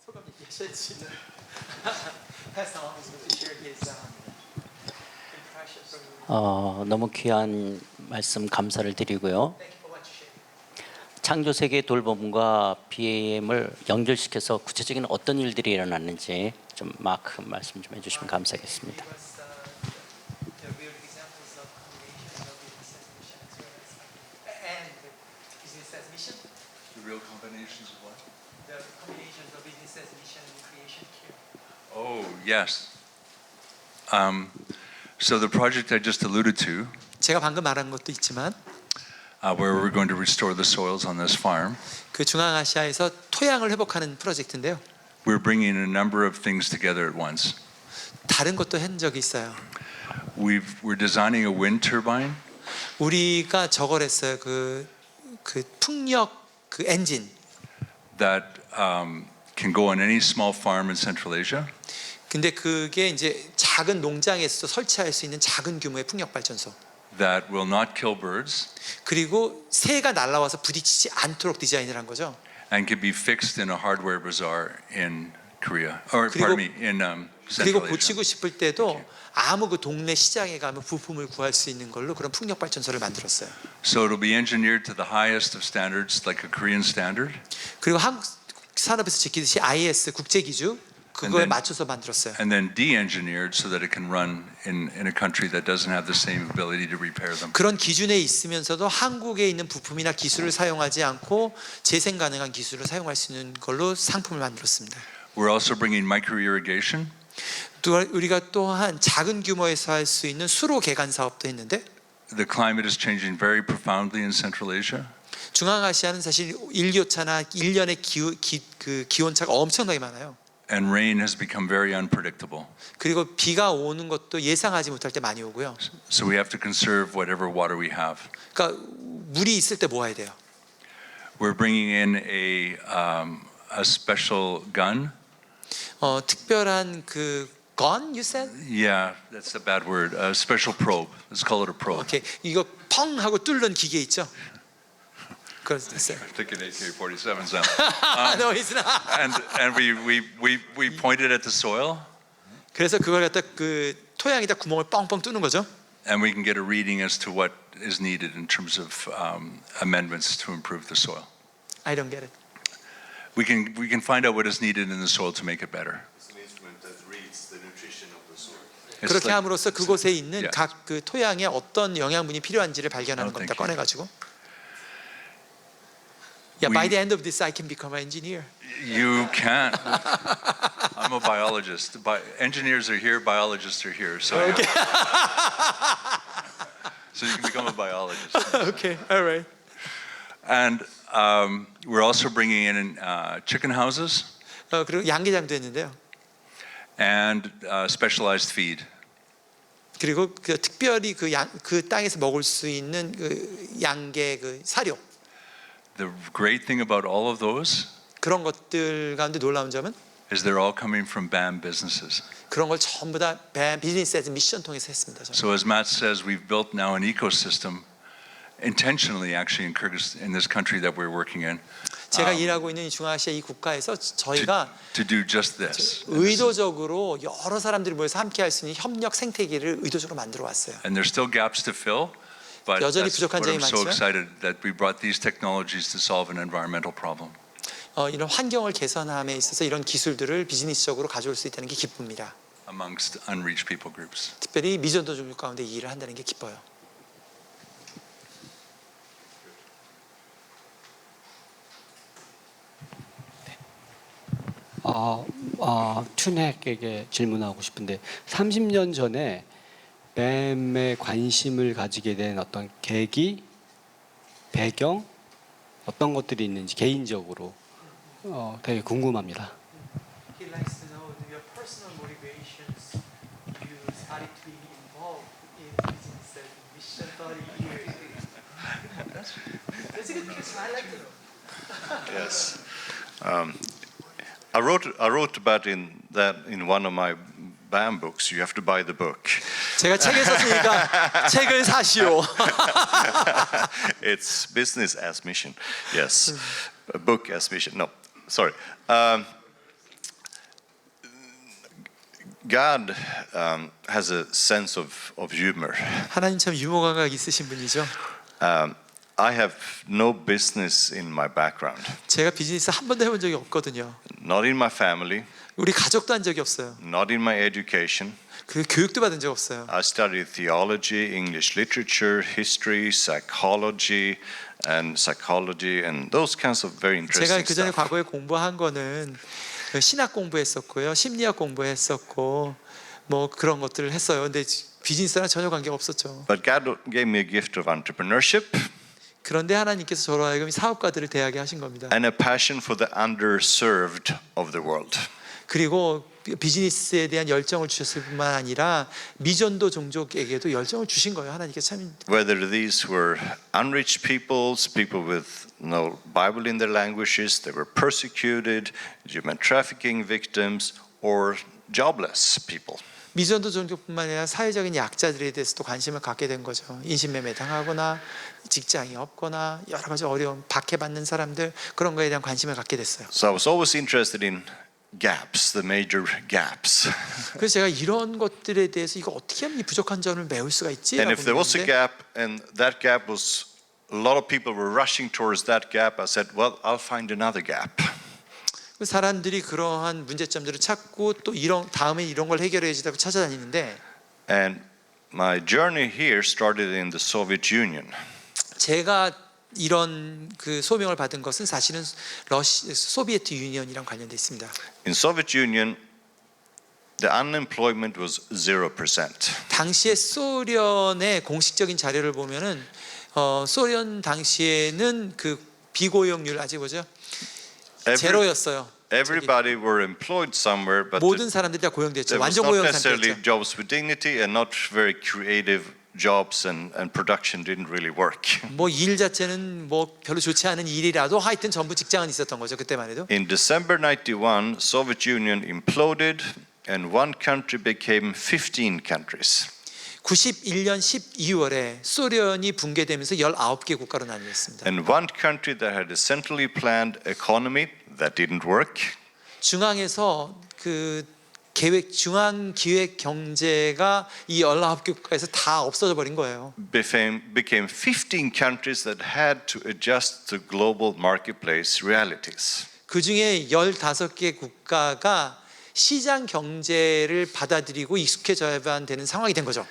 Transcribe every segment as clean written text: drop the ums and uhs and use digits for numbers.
소감 얘기하셔야지. Pastor Ong is going to share his impressions from. 너무 귀한 말씀 감사를 드리고요. Thank you for what you shared. 창조 세계 돌봄과 BAM을 연결시켜서 구체적인 어떤 일들이 일어났는지 좀 마크 말씀 좀 해주시면 감사하겠습니다. Give us the real examples of combination of business as mission as well as and business as mission. The real combinations of what? The combinations of business as mission and creation care. Oh, yes. So the project I just alluded to, 제가 방금 말한 것도 있지만 where we're going to restore the soils on this farm, 그 중앙아시아에서 토양을 회복하는 프로젝트인데요. we're bringing a number of things together at once. 다른 것도 한 적이 있어요. We're designing a wind turbine 우리가 저걸 했어요. 그 풍력 그 엔진. that can go on any small farm in Central Asia. 근데 그게 이제 작은 농장에서 설치할 수 있는 작은 규모의 풍력 발전소. That will not kill birds 그리고 새가 날아와서 부딪히지 않도록 디자인을 한 거죠. and can be fixed in a hardware bazaar in Korea, or 그리고- pardon me, in 그리고 Central Asia. 고치고 싶을 때도 아무 그 동네 시장에 가면 부품을 구할 수 있는 걸로 그런 풍력 발전소를 만들었어요. So it'll be engineered to the highest of standards, like a Korean standard. 그리고 한국 산업에서 지키듯이 IS 국제 기준 그거에 And then- 맞춰서 만들었어요. And then de-engineered so that it can run in a country that doesn't have the same ability to repair them. 그런 기준에 있으면서도 한국에 있는 부품이나 기술을 사용하지 않고 재생 가능한 기술을 사용할 수 있는 걸로 상품을 만들었습니다. We're also bringing micro-irrigation. 또 우리가 또한 작은 규모에서 할 수 있는 수로 개간 사업도 했는데 The climate is changing very profoundly in Central Asia. 중앙아시아는 사실 일교차나 1년의 기온차가 엄청나게 많아요. And rain has become very unpredictable. 그리고 비가 오는 것도 예상하지 못할 때 많이 오고요. So we have to conserve whatever water we have. 그러니까 물이 있을 때 모아야 돼요. We're bringing in a special gun. 특별한 그 gun, you said? Yeah, that's a bad word. A special probe. Let's call it a probe. 오케이. 이거 펑 하고 뚫는 기계 있죠? 그걸 됐어요. I'm thinking AK-47s now. No, it's not. And we point it at the soil, 그래서 그걸 갖다 그 토양에다 구멍을 뻥뻥 뚫는 거죠. and we can get a reading as to what is needed in terms of amendments to improve the soil. I don't get it. We can find out what is needed in the soil to make it better. It's an instrument that reads the nutrition of the soil. It's 그렇게 like- 함으로써 그곳에 있는 Yeah. 각 그 토양에 어떤 영양분이 필요한지를 발견하는 Oh, 겁니다. thank you. 꺼내가지고. Yeah, by We- the end of this, I can become an engineer. You can't. I'm a biologist. Engineers are here, biologists are here. So, so you can become a biologist. Okay, all right. And we're also bringing in chicken houses 그리고 양계장도 했는데요. and specialized feed. 그리고 그 특별히 그 땅에서 먹을 수 있는 그 양계 그 사료 The great thing about all of those 그런 것들 가운데 놀라운 점은 is they're all coming from BAM businesses. 그런 걸 전부 다 비즈니스 애즈 미션 통해서 했습니다. 저는. So as Matt says, we've built now an ecosystem intentionally actually in Kyrgyzstan, in this country that we're working in, 제가 일하고 있는 이 중앙아시아 이 국가에서 저희가 to do just this. 의도적으로 여러 사람들이 모여서 함께 할 수 있는 협력 생태계를 의도적으로 만들어 왔어요. And there's still gaps to fill, but 여전히 that's 부족한 what I'm 점이 so 많지만- excited that we brought these technologies to solve an environmental problem. 이런 환경을 개선함에 있어서 이런 기술들을 비즈니스적으로 가져올 수 있다는 게 기쁩니다. Amongst unreached people groups. 특별히 미전도족 가운데 이 일을 한다는 게 기뻐요. 춘핵에게 질문하고 싶은데 30년 전에 뱀에 관심을 가지게 된 어떤 계기, 배경 어떤 것들이 있는지 개인적으로 되게 궁금합니다. He likes to know your personal motivations. You started to be involved in business and mission 30 years. That's a good question. I like to know. Yes. I wrote about that in one of my BAM books. You have to buy the book. 제가 책을 썼으니까 책을 사시오. It's business as mission. Yes. A book as mission. No, sorry. God has a sense of humor. 하나님 참 유머 감각 있으신 분이죠. I have no business in my background, 제가 비즈니스 한 번도 해본 적이 없거든요. not in my family, 우리 가족도 한 적이 없어요. not in my education. 그 교육도 받은 적 없어요. I studied theology, English literature, history, psychology, and those kinds of very 제가 interesting 그 전에 stuff. 과거에 공부한 거는 신학 공부했었고요, 심리학 공부했었고 뭐 그런 것들을 했어요. 근데 비즈니스랑 전혀 관계가 없었죠. But God gave me a gift of entrepreneurship 그런데 하나님께서 저로 하여금 사업가들을 대하게 하신 겁니다. and a passion for the underserved of the world. 그리고 비즈니스에 대한 열정을 주셨을 뿐만 아니라 미전도 종족에게도 열정을 주신 거예요. 하나님께서 참 Whether these were unreached peoples, people with no Bible in their languages, they were persecuted, human trafficking victims, or jobless people. 미전도 종족뿐만 아니라 사회적인 약자들에 대해서도 관심을 갖게 된 거죠. 인신매매 당하거나 직장이 없거나 여러 가지 어려움, 박해받는 사람들 그런 거에 대한 관심을 갖게 됐어요. So I was always interested in gaps, the major gaps. 그래서 제가 이런 것들에 대해서 이거 어떻게 하면 이 부족한 점을 메울 수가 있지? And if there was a gap and that gap was a lot of people were rushing towards that gap, I said, well, I'll find another gap. 사람들이 그러한 문제점들을 찾고 또 이런 다음에 이런 걸 해결해야지다고 찾아다니는데 And my journey here started in the Soviet Union. 제가 이런 그 소명을 받은 것은 사실은 소비에트 유니언이랑 관련돼 있습니다. In Soviet Union, the unemployment was 0%. 당시에 소련의 공식적인 자료를 보면은 소련 당시에는 그 비고용률 아직 뭐죠? 제로였어요. Everybody were employed somewhere, but 모든 사람들이 다 고용됐죠. there was 완전 not 고용 necessarily 상태였죠. jobs with dignity and not very creative jobs and production didn't really work. 뭐 일 자체는 뭐 별로 좋지 않은 일이라도 하여튼 전부 직장은 있었던 거죠. 그때만 해도. In December 91, Soviet Union imploded and one country became 15 countries. 91년 12월에 소련이 붕괴되면서 19개 국가로 나뉘었습니다. And one country that had a centrally planned economy that didn't work. 중앙에서 그 중앙 기획 경제가 이 19개 국가에서 다 없어져 버린 거예요. became 15 countries that had to adjust to global marketplace realities. 그 중에 15개 국가가 시장 경제를 받아들이고 익숙해져야만 되는 상황이 된 거죠.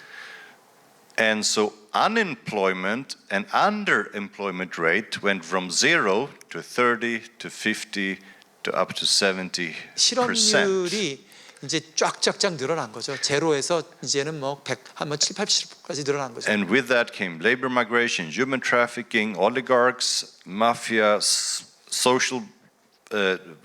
And so unemployment and underemployment rate went from 0 to 30 to 50 to up to 70%. 실업률이 이제 쫙쫙쫙 늘어난 거죠. 제로에서 이제는 뭐 100, 한번 7, 80%까지 늘어난 거죠. And with that came labor migration, human trafficking, oligarchs, mafia, social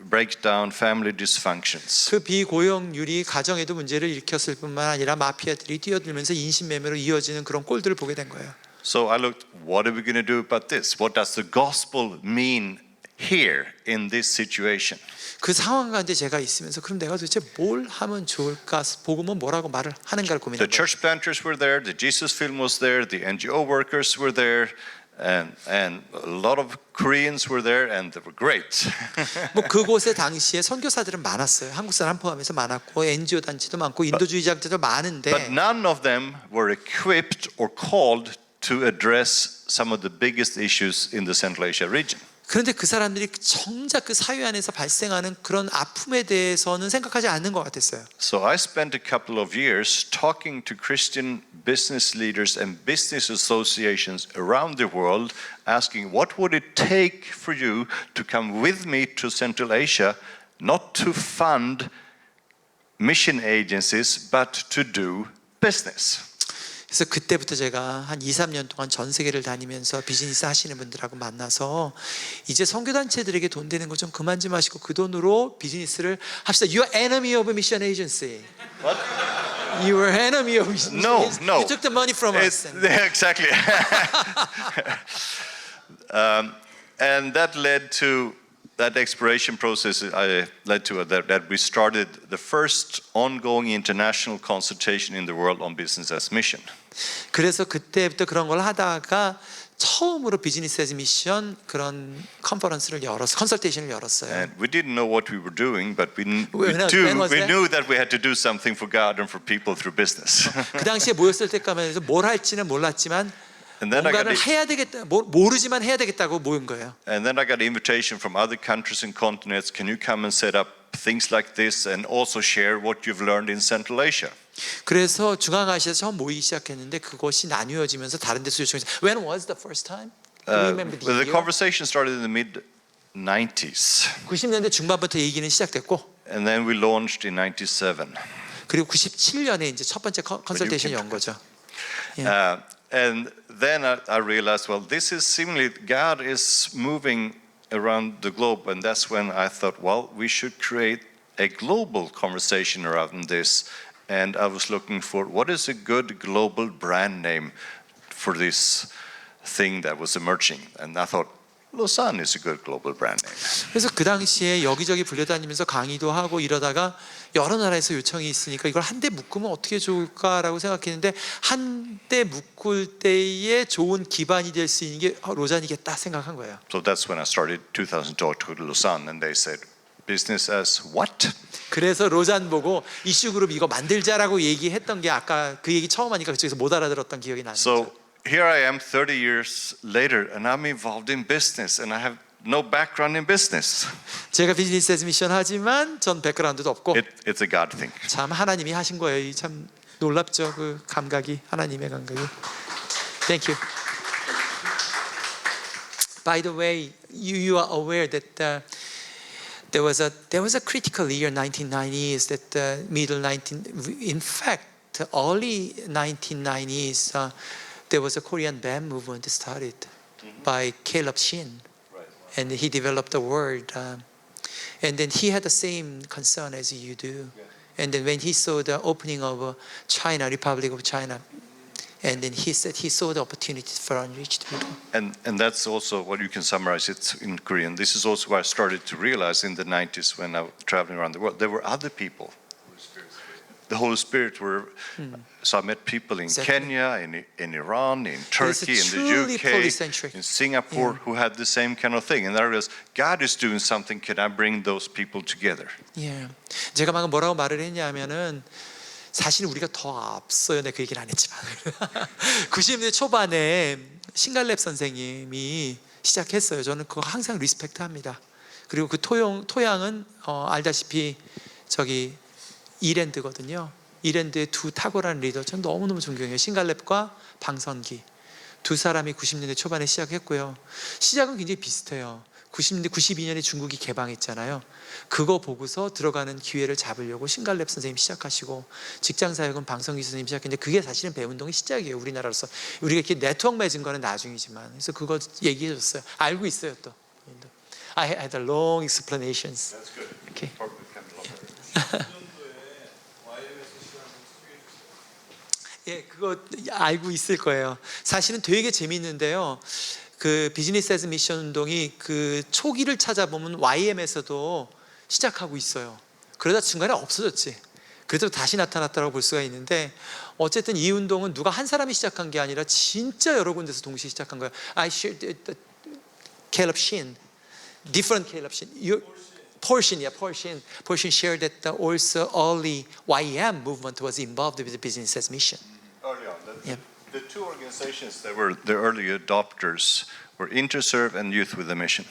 breakdown, family dysfunctions. 그 비고용률이 가정에도 문제를 일으켰을 뿐만 아니라 마피아들이 뛰어들면서 인신매매로 이어지는 그런 꼴들을 보게 된 거예요. So I looked, what are we going to do about this? What does the gospel mean here in this situation? 그 상황 가운데 제가 있으면서 그럼 내가 도대체 뭘 하면 좋을까? 복음은 뭐라고 말을 하는가를 고민한 The 거예요. church planters were there, the Jesus film was there, the NGO workers were there, and a lot of Koreans were there, and they were great. 뭐 그곳에 당시에 선교사들은 많았어요. 한국 사람 포함해서 많았고 NGO 단체도 많고 인도주의자들도 많은데 But none of them were equipped or called to address some of the biggest issues in the Central Asia region. 그런데 그 사람들이 정작 그 사회 안에서 발생하는 그런 아픔에 대해서는 생각하지 않는 것 같았어요. So I spent a couple of years talking to Christian business leaders and business associations around the world, asking what would it take for you to come with me to Central Asia, not to fund mission agencies, but to do business. 그래서 그때부터 제가 한 2, 3년 동안 전 세계를 다니면서 비즈니스 하시는 분들하고 만나서 이제 선교단체들에게 돈 되는 거 좀 그만 좀 하시고 그 돈으로 비즈니스를 합시다. You are enemy of a mission agency. What? You are enemy of a mission No, agency. no. You took the money from us. Exactly. And that led to that exploration process. Led to that we started the first ongoing international consultation in the world on business as mission. 그래서 그때부터 그런 걸 하다가 처음으로 비즈니스 에즈 미션 그런 컨퍼런스를 컨설테이션을 열었어요. And we didn't know what we were doing, but When was that? knew that we had to do something for God and for people through business. 그 당시에 모였을 때까지는 뭘 할지는 몰랐지만 And then I got 뭔가를 해야 되겠다, 모르지만 해야 되겠다고 모인 거예요. And then I got invitation from other countries and continents. Can you come and set up things like this and also share what you've learned in Central Asia? 그래서 중앙아시아에서 처음 모이기 시작했는데 그것이 나뉘어지면서 다른 데서 요청해서 When was the first time? Do you remember the Well, the year? conversation started in the mid 90s, 90년대 중반부터 얘기는 시작됐고 and then we launched in 97. 그리고 97년에 이제 첫 번째 컨설테이션 연 거죠. And then I realized, well, this is seemingly God is moving around the globe, and that's when I thought, well, we should create a global conversation around this. And I was looking for what is a good global brand name for this thing that was emerging, and I thought Lausanne is a good global brand name. 그래서 그 당시에 여기저기 불려다니면서 강의도 하고 이러다가 여러 나라에서 요청이 있으니까 이걸 한데 묶으면 어떻게 좋을까라고 생각했는데 한데 묶을 때에 좋은 기반이 될 수 있는 게 로잔이겠다 생각한 거예요. So that's when I started 2000 talk to Lausanne, and they said, business as what? 그래서 로잔 보고 이슈 그룹 이거 만들자라고 얘기했던 게 아까 그 얘기 처음 하니까 그쪽에서 못 알아들었던 기억이 나는 So 거죠. here I am 30 years later, and I'm involved in business, and I have no background in business. 제가 비즈니스 에즈 미션 하지만 전 백그라운드도 없고 It's a God thing. 참 하나님이 하신 거예요. 이 참 놀랍죠. 그 감각이 하나님의 감각이. Thank you. By the way, you are aware that there was a critical year 1990s that middle in fact early 1990s there was a Korean band movement started by Caleb Shin. And he developed the word, and then he had the same concern as you do. And then when he saw the opening of China, Republic of China, and then he said he saw the opportunity for unreached people. And that's also what you can summarize it in Korean. This is also what I started to realize in the 90s when I was traveling around the world. There were other people. The Holy Spirit were. So I met people in Exactly. Kenya, in Iran, in Turkey, in truly the UK, polycentric. in Singapore, Yeah. who had the same kind of thing. And I realized God is doing something. Can I bring those people together? 예, 제가 방금 뭐라고 말을 했냐면은 사실 우리가 더 앞서요. 내가 그 얘기는 안 했지만 90년대 초반에 신갈렙 선생님이 시작했어요. 저는 그거 항상 리스펙트합니다. 그리고 그 토양은 알다시피 저기 이랜드거든요. 이랜드의 두 탁월한 리더, 전 너무너무 존경해요. 신갈렙과 방선기 두 사람이 90년대 초반에 시작했고요. 시작은 굉장히 비슷해요. 90년대 92년에 중국이 개방했잖아요. 그거 보고서 들어가는 기회를 잡으려고 신갈렙 선생님 시작하시고 직장사역은 방선기 선생님 시작했는데 그게 사실은 배운동의 시작이에요. 우리나라로서 우리가 이렇게 네트워크 맺은 거는 나중이지만 그래서 그거 얘기해 줬어요. 알고 있어요 또. I had a long explanations. That's good. Okay. 예, 그거 알고 있을 거예요. 사실은 되게 재미있는데요. 그 비즈니스 에즈 미션 운동이 그 초기를 찾아보면 YM에서도 시작하고 있어요. 그러다 중간에 없어졌지. 그래도 다시 나타났다고 볼 수가 있는데 어쨌든 이 운동은 누가 한 사람이 시작한 게 아니라 진짜 여러 군데서 동시에 시작한 거예요. I shared Caleb Shin, different Caleb Shin. Paul Shin shared that also early YM movement was involved with the business as mission. Early on, Yeah. the two organizations that were the early adopters were Interserve and Youth with a Mission.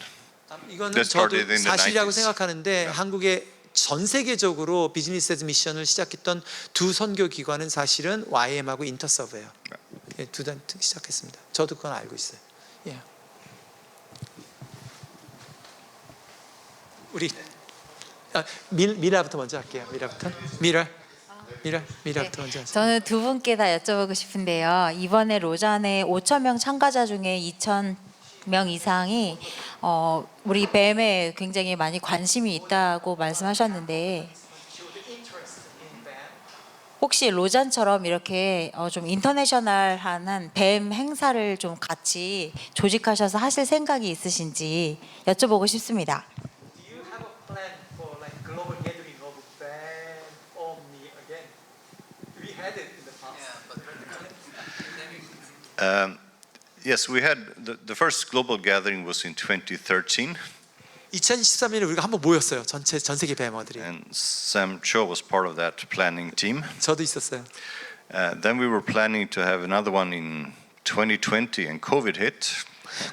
이거는 That 저도 started in the 사실이라고 90s. 생각하는데 한국의 전 세계적으로 비즈니스 에즈 미션을 시작했던 두 선교 기관은 사실은 YM하고 인터서브예요. 예, 두 단 시작했습니다. 저도 그건 알고 있어요. 예. 우리 미라부터 먼저 할게요. 미라부터. 미라부터 먼저 하세요. 저는 두 분께 다 여쭤보고 싶은데요. 이번에 로잔에 5,000명 참가자 중에 2,000명 이상이 우리 뱀에 굉장히 많이 관심이 있다고 말씀하셨는데 혹시 로잔처럼 이렇게 좀 인터내셔널한 뱀 행사를 좀 같이 조직하셔서 하실 생각이 있으신지 여쭤보고 싶습니다. Do you have a plan for like global gathering of BAM Omni again? We had it in the past. Yes, we had the first global gathering was in 2013, 2013년에 우리가 한번 모였어요. 전 세계 뱀어들이. and Sam Cho was part of that planning team. 저도 있었어요. Then we were planning to have another one in 2020, and COVID hit.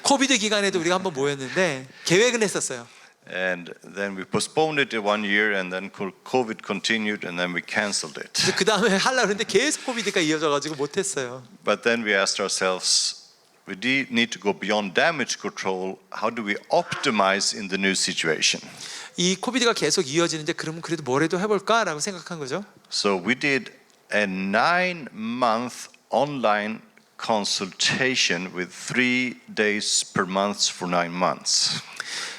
코비드 기간에도 우리가 한번 모였는데 계획은 했었어요. And then we postponed it 1 year, and then COVID continued, and then we canceled it. 그 다음에 하려고 했는데 계속 코비드가 이어져가지고 못했어요. But then we asked ourselves, we need to go beyond damage control. How do we optimize in the new situation? 이 코비드가 계속 이어지는데 그러면 그래도 뭐라도 해볼까라고 생각한 거죠. So we did a 9-month online consultation with 3 days per month for 9 months.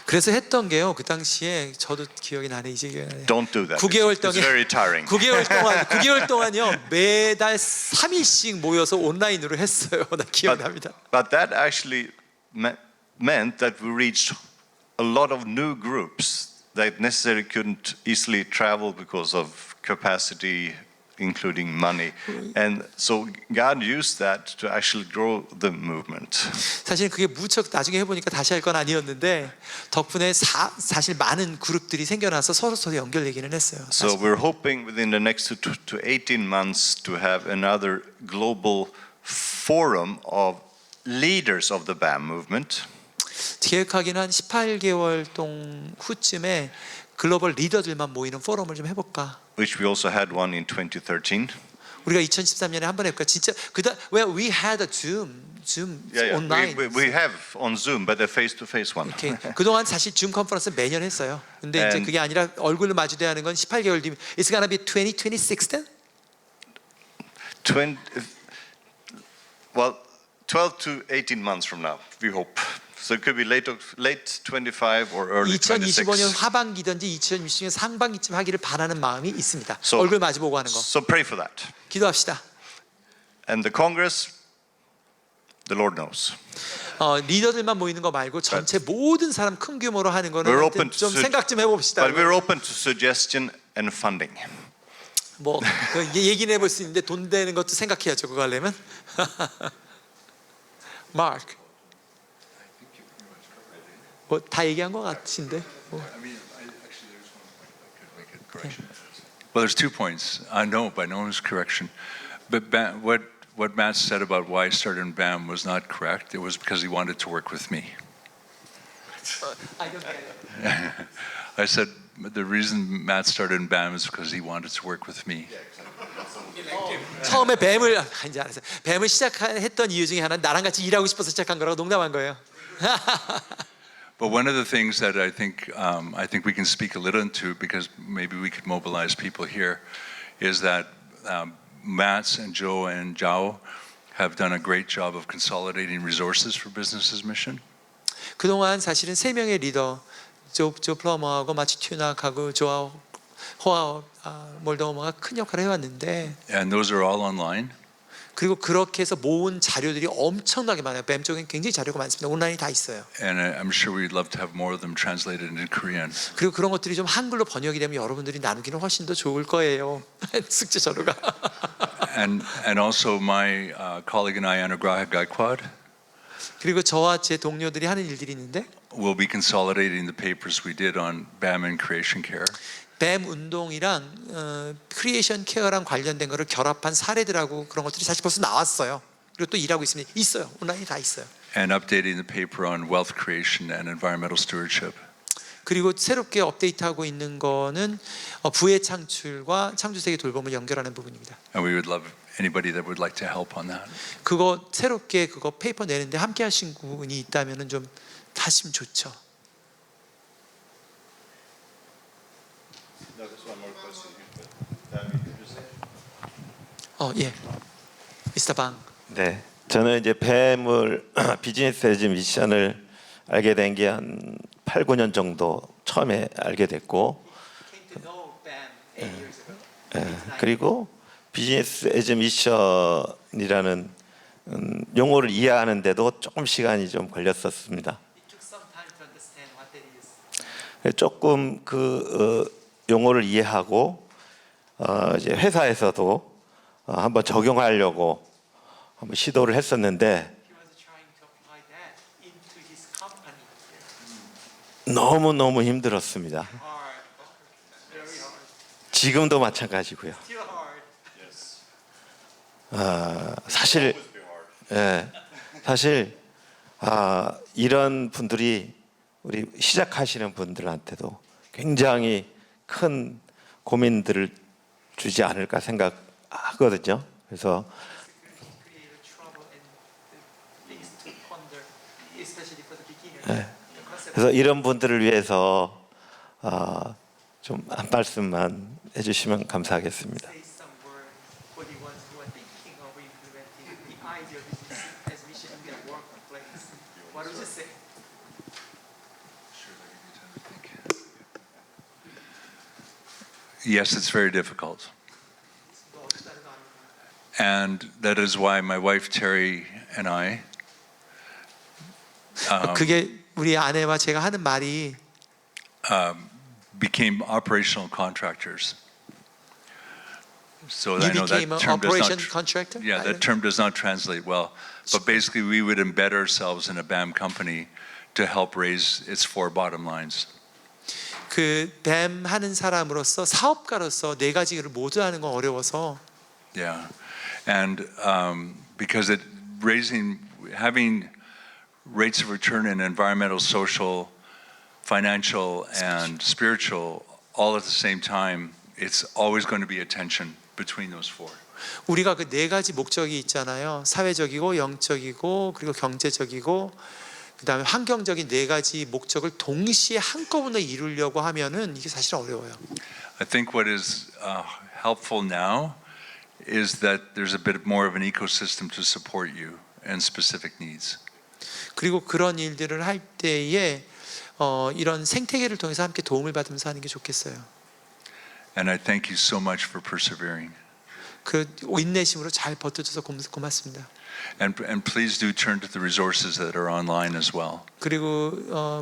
그래서 했던 게요. 그 당시에 저도 기억이 나네. 이제 기억이 나네. Don't do that. 9개월 It's 동안 very tiring. 9개월 동안요. 매달 3일씩 모여서 온라인으로 했어요. 나 기억납니다. But that actually meant that we reached a lot of new groups that necessarily couldn't easily travel because of capacity, including money. And so God used that to actually grow the movement. 사실 그게 무척 나중에 해보니까 다시 할 건 아니었는데 덕분에 사실 많은 그룹들이 생겨나서 서로 연결되기는 했어요. So we're hoping within the next 2 to 18 months to have another global forum of leaders of the BAM movement. 계획하기는 한 18개월 후쯤에 글로벌 리더들만 모이는 포럼을 좀 해볼까. Which we also had one in 2013. 우리가 2013년에 한 번 해볼까. 진짜 well, we had a Zoom online. We have on Zoom, but a face-to-face one. Okay. 그동안 사실 줌 컨퍼런스 매년 했어요. 근데 이제 그게 아니라 얼굴로 마주대야 하는 건 18개월 뒤면 It's gonna be 2026 then? 12 to 18 months from now, we hope. So it could be late 25 or early 2025년 26. 하반기든지 2026년 상반기쯤 하기를 바라는 마음이 있습니다. So- 얼굴 마주보고 하는 거. So pray for that. 기도합시다. And the Congress, the Lord knows. 리더들만 모이는 거 말고 전체 모든 사람 큰 규모로 하는 거는 We're 하여튼 open to 좀 생각 좀 해봅시다. But we're open to suggestion and funding. 뭐 얘기는 해볼 수 있는데 돈 되는 것도 생각해야죠. 그거 하려면. 마크. 뭐 다 얘기한 것 같은데. 뭐. Well, there's 2 points. No, by no one's correction. But what Matt said about why I started in BAM was not correct. It was because he wanted to work with me. I don't get it. I said the reason Matt started in BAM is because he wanted to work with me. 처음에 뱀을 이제 알았어요. 뱀을 시작했던 이유 중에 하나는 나랑 같이 일하고 싶어서 시작한 거라고 농담한 거예요. But one of the things that I think we can speak a little into, because maybe we could mobilize people here, is that Mats and Joe and Zhao have done a great job of consolidating resources for Business's mission. 그동안 사실은 3명의 리더 조 플러머하고 마치 튜낙하고 조아오 호아오 몰도모가 큰 역할을 해왔는데 And those are all online. 그리고 그렇게 해서 모은 자료들이 엄청나게 많아요. 뱀 쪽엔 굉장히 자료가 많습니다. 온라인이 다 있어요. And I'm sure we'd love to have more of them translated into Korean. 그리고 그런 것들이 좀 한글로 번역이 되면 여러분들이 나누기는 훨씬 더 좋을 거예요. 숙제 자료가. And also my colleague and I, Anugraha Gaikwad, 그리고 저와 제 동료들이 하는 일들이 있는데 will be consolidating the papers we did on BAM and creation care. 뱀 운동이랑 크리에이션 케어랑 관련된 거를 결합한 사례들하고 그런 것들이 사실 벌써 나왔어요. 그리고 또 일하고 있습니다. 있어요. 온라인에 다 있어요. And updating the paper on wealth creation and environmental stewardship. 그리고 새롭게 업데이트하고 있는 거는 부의 창출과 창조세계 돌봄을 연결하는 부분입니다. And we would love anybody that would like to help on that. 그거 새롭게 그거 페이퍼 내는데 함께 하신 분이 있다면은 좀 하시면 좋죠. 예. 미스터 방. 네, 저는 이제 뱀을 비즈니스 에즈 미션을 알게 된 게 한 8, 9년 정도 처음에 알게 됐고, 그리고 비즈니스 에즈 미션이라는 용어를 이해하는데도 조금 시간이 좀 걸렸었습니다. 조금 그 용어를 이해하고 이제 회사에서도 한번 적용하려고 한번 시도를 했었는데 너무 힘들었습니다. 지금도 마찬가지고요. 사실 이런 분들이 우리 시작하시는 분들한테도 굉장히 큰 고민들을 주지 않을까 생각하거든요. 그래서 그래서 이런 분들을 위해서 좀 한 말씀만 해주시면 감사하겠습니다. Yes, it's very difficult. And that is why my wife Terry and I 그게 우리 아내와 제가 하는 말이 became operational contractors. So You I know that became an term does operation not, contractor? yeah, that term does not translate well. But basically, we would embed ourselves in a BAM company to help raise its 4 bottom lines. 그 뱀 하는 사람으로서 사업가로서 4가지를 모두 하는 건 어려워서 Yeah, and because having rates of return in environmental, social, financial, and spiritual all at the same time, it's always going to be a tension between those 4. 우리가 그 4가지 목적이 있잖아요. 사회적이고 영적이고 그리고 경제적이고 그다음에 환경적인 4가지 목적을 동시에 한꺼번에 이루려고 하면은 이게 사실 어려워요. I think what is helpful now is that there's a bit more of an ecosystem to support you and specific needs. 그리고 그런 일들을 할 때에 이런 생태계를 통해서 함께 도움을 받으면서 하는 게 좋겠어요. And I thank you so much for persevering. 그 인내심으로 잘 버텨줘서 고맙습니다. And please do turn to the resources that are online as well. 그리고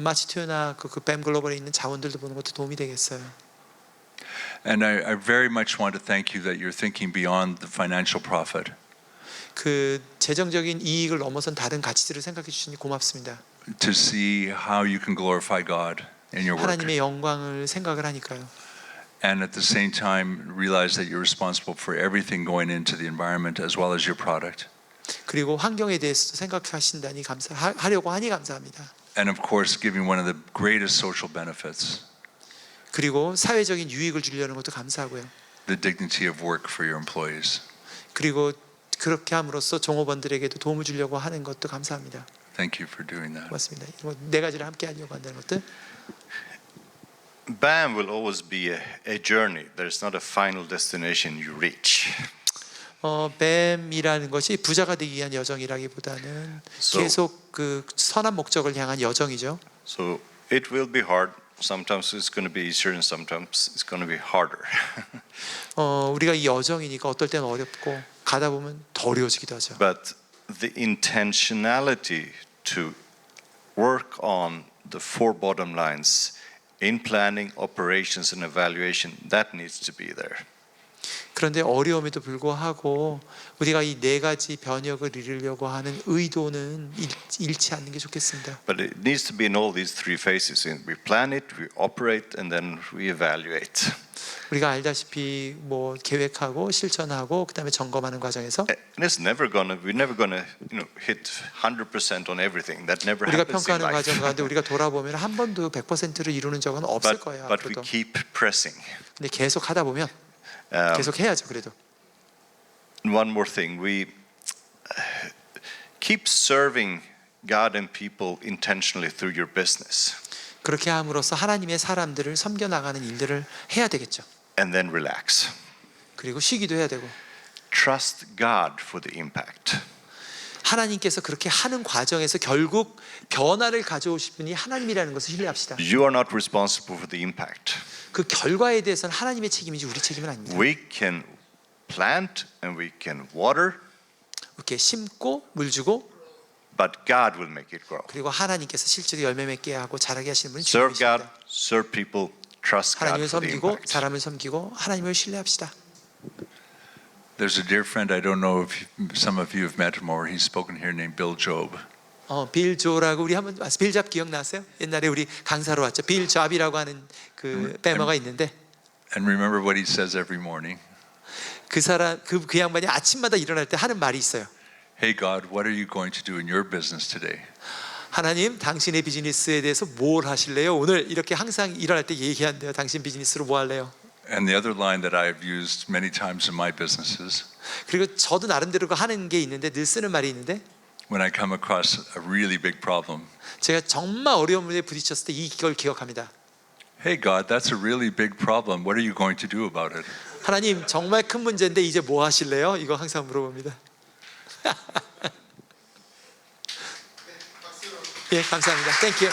마치투나 뱀 글로벌에 있는 자원들도 보는 것도 도움이 되겠어요. And I very much want to thank you that you're thinking beyond the financial profit. 그 재정적인 이익을 넘어선 다른 가치들을 생각해 주시니 고맙습니다. To see how you can glorify God in your work. 하나님의 영광을 생각을 하니까요. And at the same time realize that you're responsible for everything going into the environment as well as your product. 그리고 환경에 대해서도 생각하신다니 하려고 하니 감사합니다. And of course giving one of the greatest social benefits, 그리고 사회적인 유익을 주려는 것도 감사하고요. the dignity of work for your employees. 그리고 그렇게 함으로써 종업원들에게도 도움을 주려고 하는 것도 감사합니다. Thank you for doing that. 고맙습니다. 4가지를 함께 하려고 한다는 것들. BAM will always be a journey. There's not a final destination you reach. 뱀이라는 것이 부자가 되기 위한 여정이라기보다는 계속 그 선한 목적을 향한 여정이죠. So it will be hard. Sometimes it's going to be easier and sometimes it's going to be harder. 우리가 이 여정이니까 어떨 때는 어렵고 가다 보면 더 어려워지기도 하죠. But the intentionality to work on the 4 bottom lines in planning, operations, and evaluation, that needs to be there. 그런데 어려움에도 불구하고 우리가 이 4가지 변혁을 이루려고 하는 의도는 잃지 않는 게 좋겠습니다. But it needs to be in all these 3 phases. We plan it, we operate, and then we evaluate. 우리가 알다시피 뭐 계획하고 실천하고 그다음에 점검하는 과정에서 And it's we're never gonna, hit 100% on everything. That never 우리가 happens in 평가하는 life. 과정 가운데 우리가 돌아보면 한 번도 100%를 이루는 적은 없을 거예요. But we 앞으로도. keep pressing. 근데 계속 하다 보면 계속 해야죠. 그래도 One more thing, we keep serving God and people intentionally through your business, 그렇게 함으로써 하나님의 사람들을 섬겨 나가는 일들을 해야 되겠죠. and then relax. 그리고 쉬기도 해야 되고 Trust God for the impact. 하나님께서 그렇게 하는 과정에서 결국 변화를 가져오실 분이 하나님이라는 것을 신뢰합시다. You are not responsible for the impact. 그 결과에 대해서는 하나님의 책임이지 우리 책임은 아닙니다. We can plant and we can water, 이렇게 심고 물 주고 but God will make it grow. 그리고 하나님께서 실제로 열매 맺게 하고 자라게 하시는 분이 Serve God, 주님이십니다. serve people, trust God 하나님을 for the 섬기고 impact. 사람을 섬기고 하나님을 신뢰합시다. There's a dear friend, I don't know if some of you have met him or he's spoken here, named Bill Job. 빌 조라고 우리 한번 빌 잡 기억나세요? 옛날에 우리 강사로 왔죠. 빌 잡이라고 하는 그 배머가 있는데 And remember what he says every morning. 그 사람 그 양반이 아침마다 일어날 때 하는 말이 있어요. Hey God, what are you going to do in your business today? 하나님, 당신의 비즈니스에 대해서 뭘 하실래요? 오늘 이렇게 항상 일어날 때 얘기한대요. 당신 비즈니스로 뭐 할래요? And the other line that I've used many times in my businesses, 그리고 저도 나름대로 하는 게 있는데 늘 쓰는 말이 있는데 when I come across a really big problem, 제가 정말 어려운 문제에 부딪혔을 때 이걸 기억합니다. hey God, that's a really big problem. What are you going to do about it? 하나님, 정말 큰 문제인데 이제 뭐 하실래요? 이거 항상 물어봅니다. 예, 감사합니다. 땡큐.